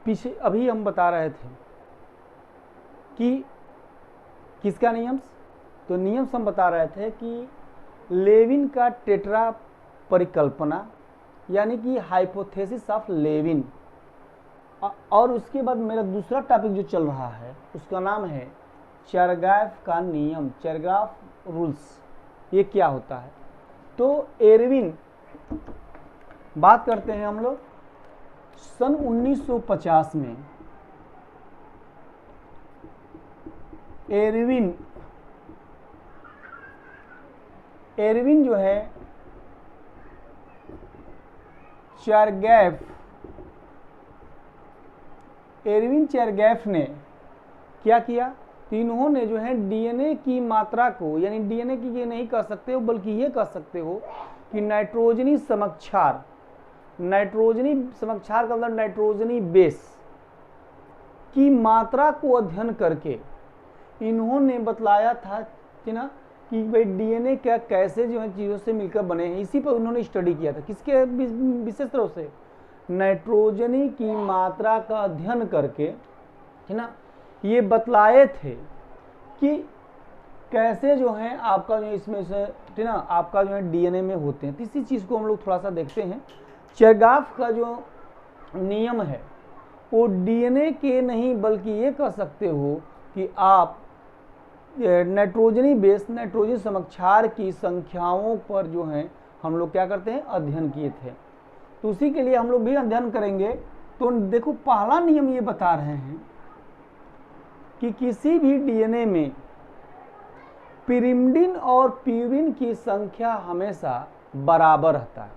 पीछे अभी हम बता रहे थे कि किसका नियम, तो नियम हम बता रहे थे कि लेविन का टेट्रा परिकल्पना यानी कि हाइपोथेसिस ऑफ लेविन। और उसके बाद मेरा दूसरा टॉपिक जो चल रहा है उसका नाम है चरगाफ का नियम, चरगाफ रूल्स। ये क्या होता है? तो एरविन, बात करते हैं हम लोग सन 1950 में एरविन जो है एरविन चरगैफ ने क्या किया? तो इन्होंने जो है डीएनए की मात्रा को, यानी डीएनए की ये नहीं कह सकते हो बल्कि ये कह सकते हो कि नाइट्रोजनी समक्षार का मतलब नाइट्रोजनी बेस की मात्रा को अध्ययन करके इन्होंने बतलाया था कि ना कि भाई डीएनए क्या कैसे जो है चीज़ों से मिलकर बने हैं। इसी पर उन्होंने स्टडी किया था। किसके विशेष रूप से? नाइट्रोजनी की मात्रा का अध्ययन करके, है ना, ये बतलाए थे कि कैसे जो है आपका जो इसमें से, है ना, आपका जो है डीएनए में होते हैं। इसी चीज़ को हम लोग थोड़ा सा देखते हैं। चरगाफ का जो नियम है वो डीएनए के नहीं बल्कि ये कह सकते हो कि आप नाइट्रोजन समक्षार की संख्याओं पर जो है हम लोग क्या करते हैं? अध्ययन किए थे। तो उसी के लिए हम लोग भी अध्ययन करेंगे। तो देखो, पहला नियम ये बता रहे हैं कि किसी भी डीएनए में पिरिमिडिन और प्यूरिन की संख्या हमेशा बराबर रहता है।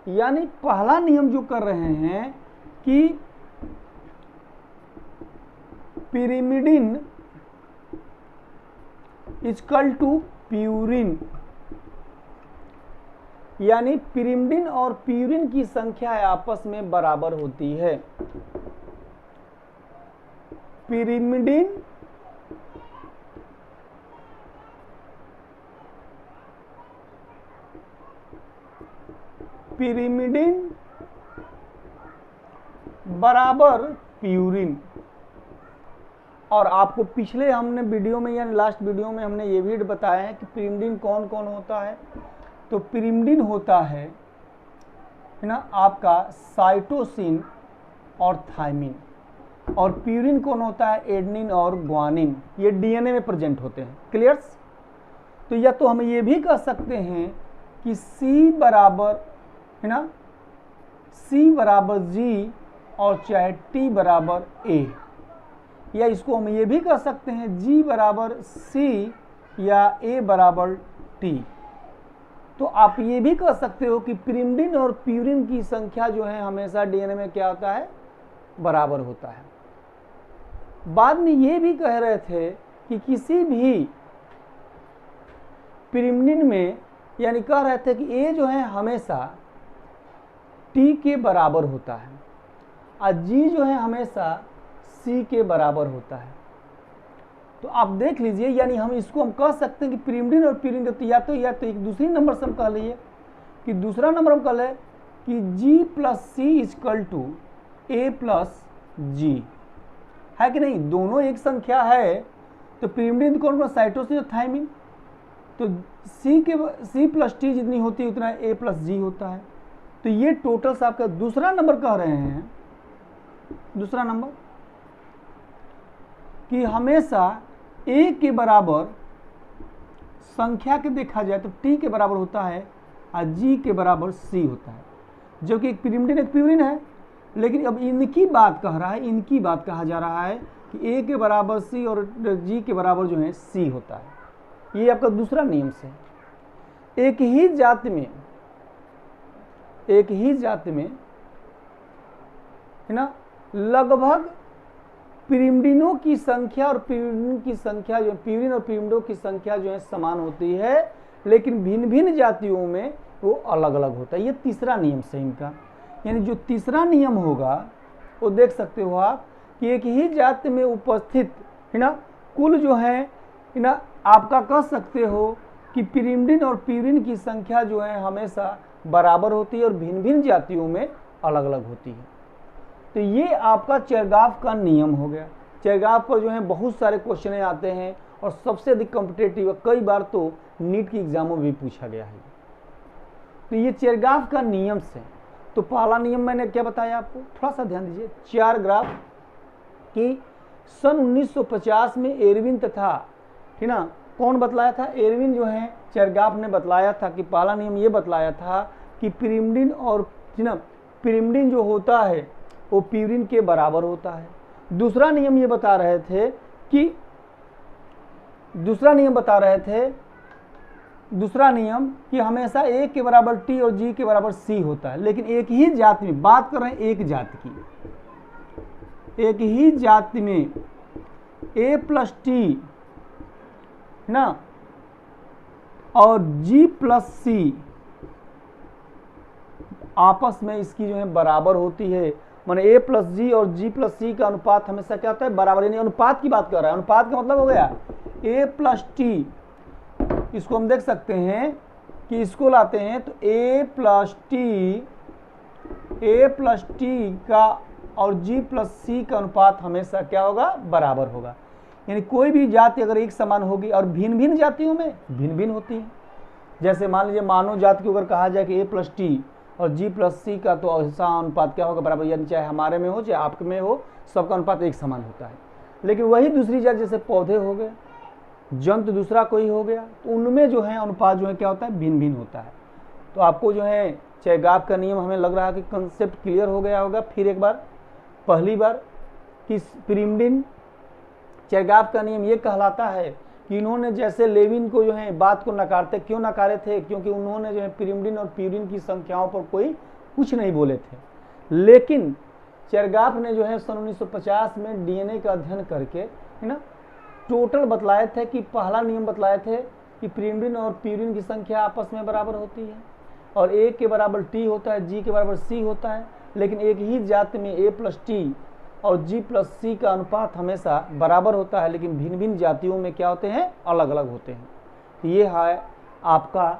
यानी पहला नियम जो कर रहे हैं कि पिरिमिडिन इक्वल टू प्यूरिन, यानी पिरिमिडिन और प्यूरिन की संख्या आपस में बराबर होती है। पिरिमिडिन बराबर प्यूरिन। और आपको पिछले हमने वीडियो में यानी लास्ट वीडियो में हमने ये भी बताया है कि पिरिमिडिन कौन कौन होता है। तो पिरिमिडिन होता है ना आपका साइटोसिन और थायमिन, और प्यूरिन कौन होता है? एडेनिन और ग्वानिन। ये डीएनए में प्रेजेंट होते हैं। क्लियर्स? तो या तो हम ये भी कह सकते हैं कि C बराबर, है ना, C बराबर G और चाहे T बराबर A, या इसको हम ये भी कह सकते हैं G बराबर C या A बराबर T। तो आप ये भी कह सकते हो कि पिरिमिडिन और प्यूरिन की संख्या जो है हमेशा डीएनए में क्या होता है? बराबर होता है। बाद में ये भी कह रहे थे कि किसी भी पिरिमिडिन में, यानी कह रहे थे कि A जो है हमेशा T के बराबर होता है और G जो है हमेशा C के बराबर होता है। तो आप देख लीजिए, यानी हम इसको हम कह सकते हैं कि पिरिमिडिन और प्यूरिन या तो एक दूसरी नंबर से हम कह लीजिए कि दूसरा नंबर हम कह लें कि G plus C equal to A plus G, है कि नहीं? दोनों एक संख्या है। तो पिरिमिडिन कौन कौन? साइटोसिन और थायमिन। तो C प्लस T जितनी होती है उतना A प्लस G होता है। तो ये टोटल से आपका दूसरा नंबर कह रहे हैं, दूसरा नंबर कि हमेशा A के बराबर संख्या के देखा जाए तो T के बराबर होता है और G के बराबर C होता है, जो कि एक पिरिमिडिन एक प्यूरिन है। लेकिन अब इनकी बात कह रहा है, इनकी बात कहा जा रहा है कि A के बराबर C और G के बराबर जो है C होता है। ये आपका दूसरा नियम से। एक ही जाति में है ना, लगभग पिरिमिडिनों की संख्या और प्यूरिन की संख्या जो प्यूरिन और पिरिमिडों की संख्या जो है समान होती है, लेकिन भिन्न भिन्न जातियों में वो अलग अलग होता है। ये तीसरा नियम से इनका, यानी जो तीसरा नियम होगा वो देख सकते हो आप कि एक ही जाति में उपस्थित, है ना, कुल जो है ना, आपका कह सकते हो कि पिरिमिडिन और प्यूरिन की संख्या जो है हमेशा बराबर होती है और भिन्न भिन्न जातियों में अलग अलग होती है। तो ये आपका चेरगाफ का नियम हो गया। चेरगाफ पर जो है बहुत सारे क्वेश्चन आते हैं और सबसे अधिक कॉम्पिटेटिव, कई बार तो नीट की एग्जामों में भी पूछा गया है। तो ये चेरगाफ का नियम से, तो पहला नियम मैंने क्या बताया आपको, थोड़ा सा ध्यान दीजिए। चार ग्राफ कि सन 1950 में एरविन तथा, ठीक ना, कौन बतलाया था, एरविन जो है चेरगाफ ने बतलाया था कि पहला नियम ये बतलाया था कि पिरिमिडिन और ना पिरिमिडिन जो होता है वो प्यूरिन के बराबर होता है। दूसरा नियम ये बता रहे थे कि दूसरा नियम कि हमेशा ए के बराबर टी और जी के बराबर सी होता है, लेकिन एक ही जाति में, बात कर रहे हैं एक जाति की, एक ही जाति में ए प्लस टी ना और जी प्लस सी आपस में इसकी जो है बराबर होती है। माने ए प्लस जी और जी प्लस सी का अनुपात हमेशा क्या होता है, बराबर। यानी अनुपात की बात कर रहा है। अनुपात का मतलब हो गया ए प्लस टी, इसको हम देख सकते हैं कि इसको लाते हैं तो ए प्लस टी का और जी प्लस सी का अनुपात हमेशा क्या होगा, बराबर होगा। यानी कोई भी जाति अगर एक समान होगी, और भिन्न भिन्न जातियों में भिन्न भिन्न होती है। जैसे मान लीजिए मानव जाति को अगर कहा जाए कि ए प्लस टी और जी प्लस सी का तो ऐसा अनुपात क्या होगा, बराबर। यानी चाहे हमारे में हो चाहे आपके में हो, सबका अनुपात एक समान होता है। लेकिन वही दूसरी जाति जैसे पौधे हो गए, जंतु दूसरा कोई हो गया, तो उनमें जो है अनुपात जो है क्या होता है, भिन्न भिन्न होता है। तो आपको जो है चेरगाफ का नियम हमें लग रहा है कि कंसेप्ट क्लियर हो गया होगा। फिर एक बार, पहली बार कि पिरिमिडिन, चेरगाफ का नियम ये कहलाता है कि इन्होंने जैसे लेविन को जो है बात को नकारते, क्यों नकारे थे, क्योंकि उन्होंने जो है पिरिमिडिन और प्यूरिन की संख्याओं पर कोई कुछ नहीं बोले थे। लेकिन चेरगाफ ने जो है सन 1950 में डीएनए का अध्ययन करके, है ना, टोटल बतलाए थे कि पहला नियम बतलाए थे कि पिरिमिडिन और प्यूरिन की संख्या आपस में बराबर होती है और ए के बराबर टी होता है, जी के बराबर सी होता है। लेकिन एक ही जाति में ए प्लस टी और जी प्लस सी का अनुपात हमेशा बराबर होता है, लेकिन भिन्न भिन्न जातियों में क्या होते हैं, अलग अलग होते हैं। तो ये है आपका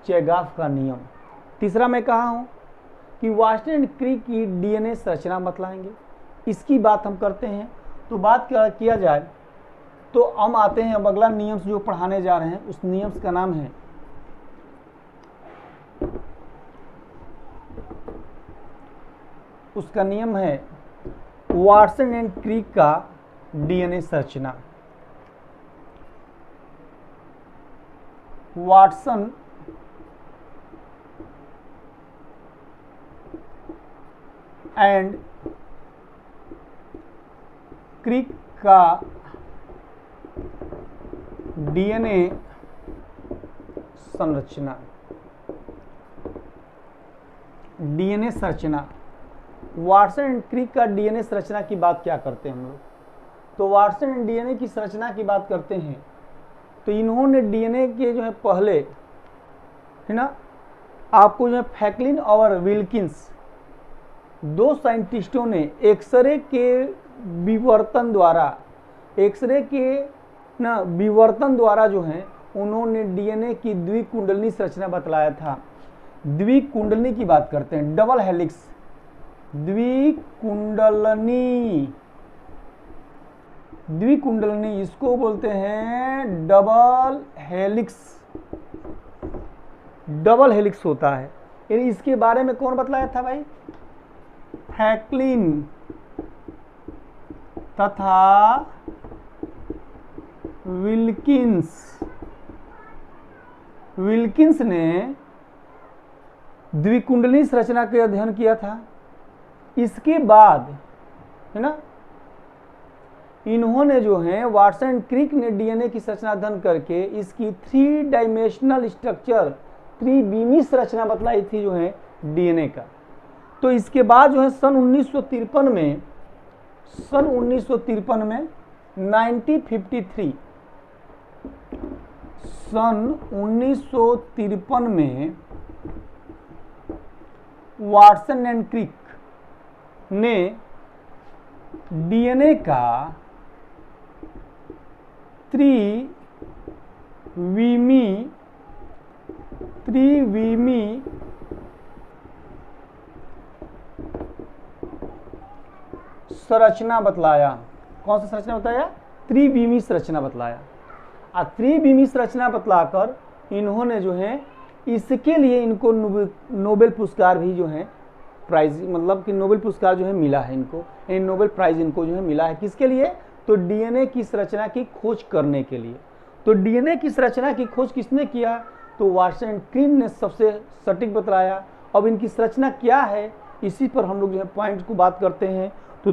चेरगाफ का नियम। तीसरा मैं कहा हूँ कि वाटसन एंड क्रिक की डीएनए संरचना बतलाएंगे, इसकी बात हम करते हैं। तो बात किया जाए तो हम आते हैं अब अगला नियम जो पढ़ाने जा रहे हैं, उस नियम का नाम है उसका नियम है वाटसन एंड क्रिक का डीएनए संरचना। वाटसन एंड क्रिक का डीएनए संरचना, डीएनए संरचना। वाटसन एंड क्रिक का डीएनए संरचना की बात क्या करते हैं हम लोग, तो वाटसन एंड डीएनए की संरचना की बात करते हैं। तो इन्होंने डीएनए के जो है पहले, है ना, आपको जो है फ्रैंकलिन और विल्किंस, दो साइंटिस्टों ने एक्सरे के विवर्तन द्वारा जो है उन्होंने डीएनए की द्विकुंडलनी संरचना बतलाया था। द्विकुंडलनी की बात करते हैं, डबल हेलिक्स, द्विकुंडलनी इसको बोलते हैं डबल हेलिक्स होता है। यानी इसके बारे में कौन बतलाया था भाई, फ्रैंकलिन तथा विल्किंस ने द्विकुंडली संरचना के अध्ययन किया था। इसके बाद, है ना, इन्होंने जो है वाटसन एंड क्रिक ने डीएनए की संरचना अध्ययन करके इसकी 3 डायमेंशनल स्ट्रक्चर, त्रिविमीय संरचना बतलाई थी जो है डीएनए का। तो इसके बाद जो है सन 1953 में 1953 में वाटसन एंड क्रिक ने डीएनए का संरचना बतलाया। कौन सा संरचना बताया? त्रिविमी संरचना बतलाया। त्रिविमी संरचना बतलाकर इन्होंने जो है इसके लिए इनको नोबेल पुरस्कार भी जो है प्राइज, मतलब कि नोबेल पुरस्कार जो है मिला है इनको, नोबेल प्राइज इनको जो है मिला है। किसके लिए? तो डीएनए की संरचना की खोज करने के लिए। तो डीएनए की संरचना की खोज किसने किया? तो वाटसन एंड क्रिक ने सबसे सटीक बतलाया। अब इनकी संरचना क्या है, इसी पर हम लोग जो है पॉइंट को बात करते हैं। तो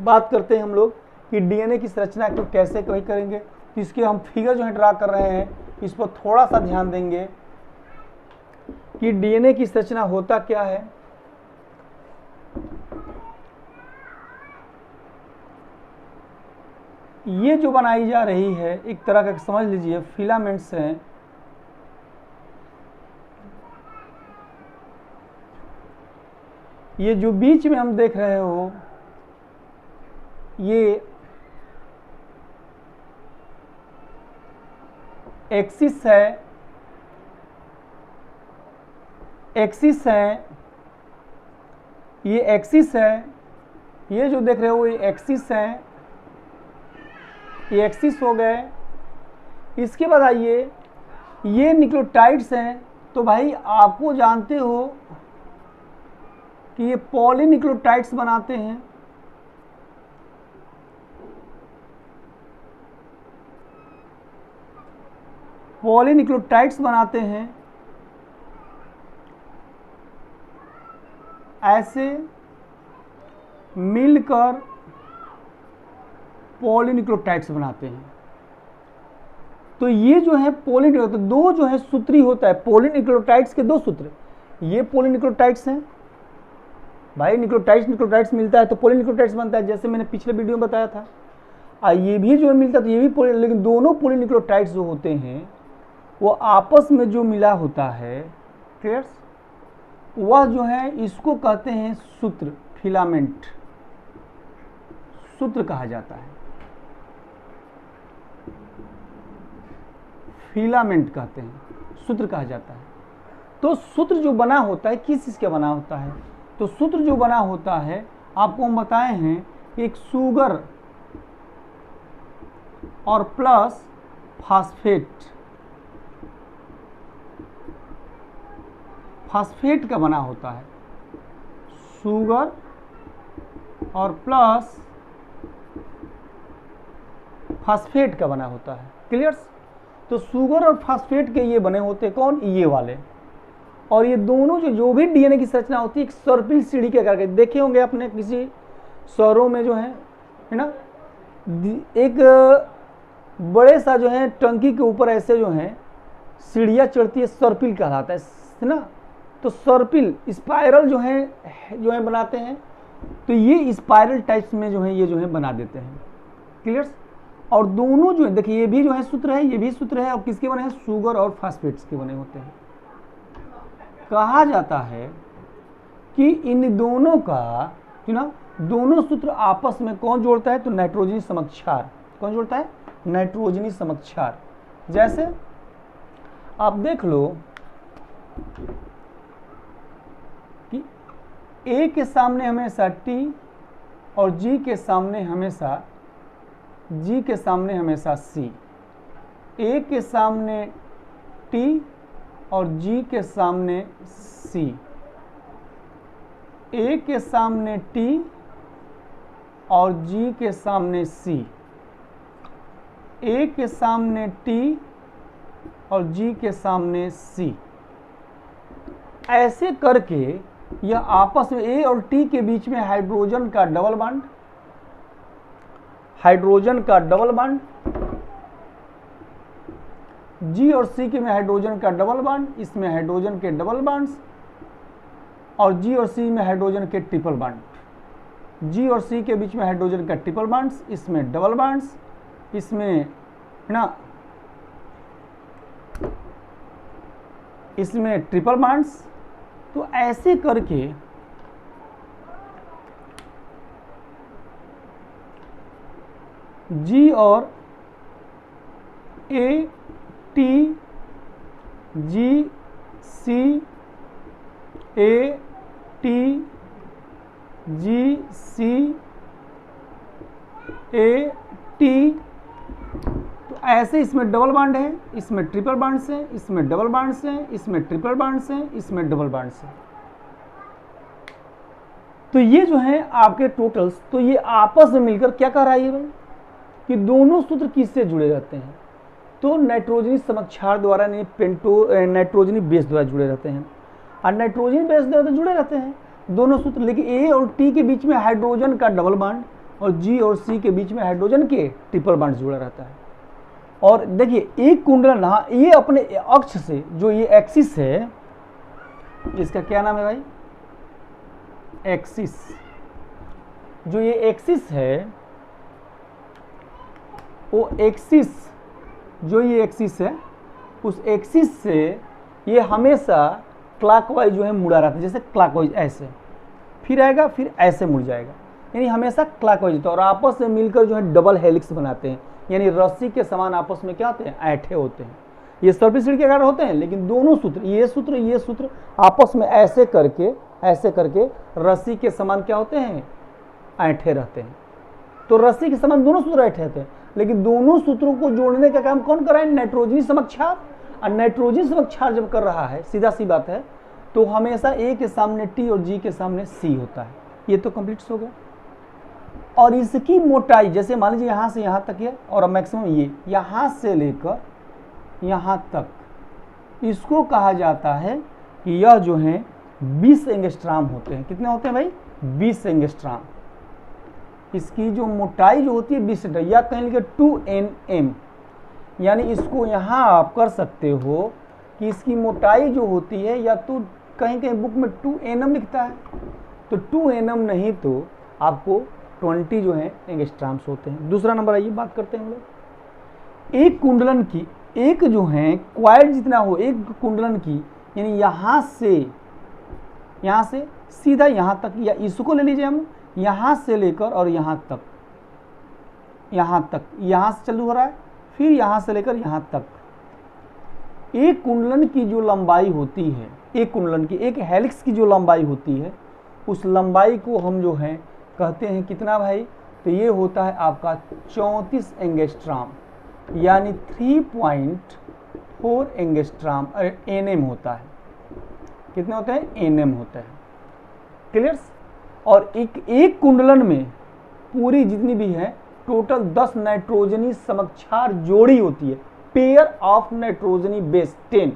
बात करते हैं हम लोग कि डीएनए की संरचना को कैसे कहीं करेंगे। तो इसके हम फिगर जो है ड्रा कर रहे हैं, इस पर थोड़ा सा ध्यान देंगे कि डीएनए की संरचना होता क्या है। ये जो बनाई जा रही है एक तरह का समझ लीजिए फिलामेंट्स हैं। ये जो बीच में हम देख रहे हो ये एक्सिस है, एक्सिस है, ये एक्सिस है, ये जो देख रहे हो ये एक्सिस है, ये एक्सिस हो गए। इसके बाद आइए ये न्यूक्लियोटाइड्स हैं। तो भाई आपको जानते हो कि ये पॉलीन्यूक्लियोटाइड्स बनाते हैं। पॉलीन्यूक्लियोटाइड्स बनाते हैं, ऐसे मिलकर पॉलीन्यूक्लियोटाइड्स बनाते हैं। तो ये जो है पॉलीन्यूक्लियोटाइड, दो जो है सूत्री होता है पॉलीन्यूक्लियोटाइड्स के, दो सूत्र। ये पॉलीन्यूक्लियोटाइड्स हैं भाई, न्यूक्लियोटाइड्स मिलता है तो पॉलीन्यूक्लियोटाइड्स बनता है, जैसे मैंने पिछले वीडियो में बताया था। ये भी जो है मिलता है तो ये भी लेकिन दोनों पॉलीन्यूक्लियोटाइड्स जो होते हैं वो आपस में जो मिला होता है, क्लियर, वह जो है इसको कहते हैं सूत्र, फिलामेंट सूत्र कहा जाता है, फिलामेंट कहते हैं, सूत्र कहा जाता है। तो सूत्र जो बना होता है किस चीज का बना होता है? तो सूत्र जो बना होता है आपको हम बताए हैं, एक शुगर और प्लस फास्फेट, फास्फेट का बना होता है, शुगर और प्लस फास्फेट का बना होता है, क्लियर। तो शुगर और फास्फेट के ये बने होते हैं कौन? ये वाले। और ये दोनों जो भी डीएनए की संरचना होती है एक सर्पिल सीढ़ी के आकार के, देखे होंगे आपने किसी शहरों में जो है ना, एक बड़े सा जो है टंकी के ऊपर ऐसे जो है सीढ़ियाँ चढ़ती है, सर्पिल कहलाता है ना। तो सर्पिल स्पाइरल जो है बनाते हैं। तो ये स्पाइरल टाइप्स में जो है ये जो है बना देते हैं, क्लियर। और दोनों जो है देखिए ये भी जो है सूत्र है, ये भी सूत्र है, और किसके बने हैं? शुगर और फास्फेट्स के बने होते हैं। कहा जाता है कि इन दोनों का जो ना दोनों सूत्र आपस में कौन जोड़ता है? तो नाइट्रोजनी समक्षार। कौन जोड़ता है? नाइट्रोजनी समक्षार। जैसे आप देख लो कि ए के सामने हमेशा टी और जी के सामने हमेशा सी, ए के सामने टी और जी के सामने सी, ए के सामने टी और जी के सामने सी, ए के सामने टी और जी के सामने सी। ऐसे करके यह आपस में ए और टी के बीच में हाइड्रोजन का डबल बॉन्ड, जी और सी के में हाइड्रोजन का डबल बॉन्ड, इसमें हाइड्रोजन के डबल बॉन्ड्स, और जी और सी में हाइड्रोजन के ट्रिपल बॉन्ड। जी और सी के बीच में हाइड्रोजन का ट्रिपल बॉन्ड्स, इसमें डबल बॉन्ड्स, इसमें ना इसमें ट्रिपल बॉन्ड्स। तो ऐसे करके जी और A T, G C, A T, G C, A T. तो ऐसे इसमें डबल बॉन्ड है, इसमें ट्रिपल बॉन्ड्स है, इसमें डबल बॉन्ड्स है, इसमें ट्रिपल बॉन्ड्स है, इसमें डबल बॉन्ड्स है। तो ये जो है आपके टोटल्स, तो ये आपस में मिलकर क्या कह रहा है भाई कि दोनों सूत्र किससे जुड़े रहते हैं, तो नाइट्रोजनी समक्षार द्वारा नाइट्रोजनी बेस द्वारा जुड़े रहते हैं। और नाइट्रोजनी बेस द्वारा तो जुड़े रहते हैं दोनों सूत्र, लेकिन ए और टी के बीच में हाइड्रोजन का डबल बॉन्ड और जी और सी के बीच में हाइड्रोजन के ट्रिपल बॉन्ड जुड़ा रहता है। और देखिए एक कुंडलन, हाँ ये अपने अक्ष से जो ये एक्सिस है, इसका क्या नाम है भाई, एक्सिस। जो ये एक्सिस है वो एक्सिस, जो ये एक्सिस है उस एक्सिस से ये हमेशा क्लॉकवाइज जो है मुड़ा रहता है, जैसे क्लॉकवाइज ऐसे, फिर आएगा फिर ऐसे मुड़ जाएगा, यानी हमेशा क्लॉकवाइज होता है। और आपस में मिलकर जो है डबल हेलिक्स बनाते हैं, यानी रस्सी के समान आपस में क्या होते हैं, ऐंठे होते हैं। ये सर्पिल के आकार होते हैं, लेकिन दोनों सूत्र, ये सूत्र आपस में ऐसे करके रस्सी के समान क्या होते हैं, ऐंठे रहते हैं। तो रस्सी के समान दोनों सूत्र ऐंठे रहते हैं, लेकिन दोनों सूत्रों को जोड़ने का काम कौन कर रहा है, नाइट्रोजनी समक्षार। और नाइट्रोजनी समक्षार जब कर रहा है, सीधा सी बात है, तो हमेशा ए के सामने टी और जी के सामने सी होता है। ये तो कंप्लीट हो गया। और इसकी मोटाई जैसे मान लीजिए यहाँ से यहाँ तक है, और मैक्सिमम ये यहाँ से लेकर यहाँ तक, इसको कहा जाता है कि यह जो है 20 एंगस्ट्राम होते हैं। कितने होते हैं भाई, 20 एंगस्ट्राम। इसकी जो मोटाई जो होती है 20 सेंटीमीटर, या कहीं लिखे 2 nm, यानी इसको यहाँ आप कर सकते हो कि इसकी मोटाई जो होती है, या तो कहीं कहीं बुक में 2 nm लिखता है, तो 2 nm नहीं तो आपको 20 जो है एंगस्ट्राम्स होते हैं। दूसरा नंबर आइए बात करते हैं हम लोग। एक कुंडलन की, एक जो है क्वाइल जितना हो एक कुंडलन की, यानी यहाँ से सीधा यहाँ तक, या इसको ले लीजिए हम, यहाँ से लेकर और यहाँ तक, यहाँ से चालू हो रहा है, फिर यहाँ से लेकर यहाँ तक। एक कुंडलन की जो लंबाई होती है, एक कुंडलन की, एक हेलिक्स की जो लंबाई होती है, उस लंबाई को हम जो है कहते हैं कितना भाई, तो ये होता है आपका 34 एंगस्ट्राम, यानी 3.4 एंगस्ट्राम nm होता है। कितने होते हैं, nm होता है। क्लियर्स। और एक कुंडलन में पूरी जितनी भी है टोटल 10 नाइट्रोजनी समक्षार जोड़ी होती है। Pair of nitrogenous base 10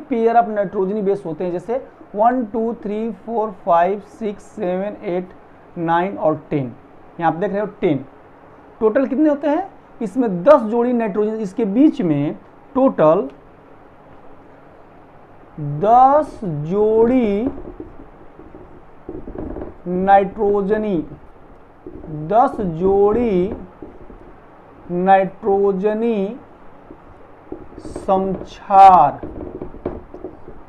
pair of nitrogenous base होते हैं, जैसे 1 2 3 4 5 6 7 8 9 और 10। यहाँ आप देख रहे हो 10। टोटल कितने होते हैं, इसमें 10 जोड़ी नाइट्रोजन, इसके बीच में टोटल 10 जोड़ी नाइट्रोजनी, 10 जोड़ी नाइट्रोजनी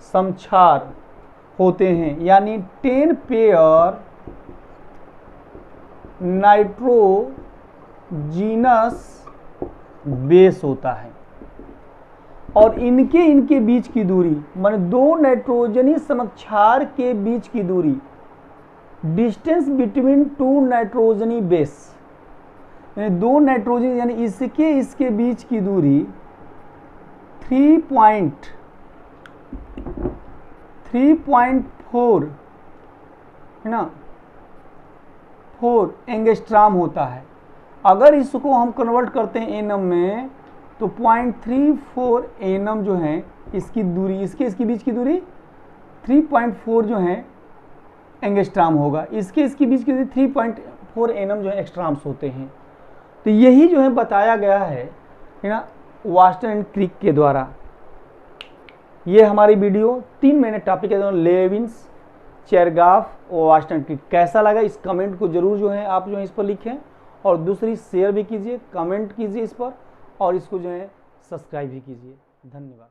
समक्षार होते हैं, यानी 10 पेयर नाइट्रोजीनस बेस होता है। और इनके बीच की दूरी, माने दो नाइट्रोजनी समक्षार के बीच की दूरी, डिस्टेंस बिटवीन 2 नाइट्रोजनी बेस, यानी 2 नाइट्रोजन, यानी इसके बीच की दूरी 3.4 है ना, 4 एंगस्ट्राम होता है। अगर इसको हम कन्वर्ट करते हैं एनम में, तो 0.34 एनम जो है इसकी दूरी, इसके बीच की दूरी 3.4 जो है एंगस्ट्राम होगा, इसके बीच की दूरी 3.4 एनम जो है एक्स्ट्राम्स होते हैं। तो यही जो है बताया गया है ना वास्टन एंड क्रिक के द्वारा। ये हमारी वीडियो 3 महीने टॉपिक है, लेविन्स, चेरगाफ और वास्टन एंड क्रिक। कैसा लगा इस कमेंट को जरूर जो है आप जो है इस पर लिखें, और दूसरी शेयर भी कीजिए, कमेंट कीजिए इस पर, और इसको जो है सब्सक्राइब भी कीजिए। धन्यवाद।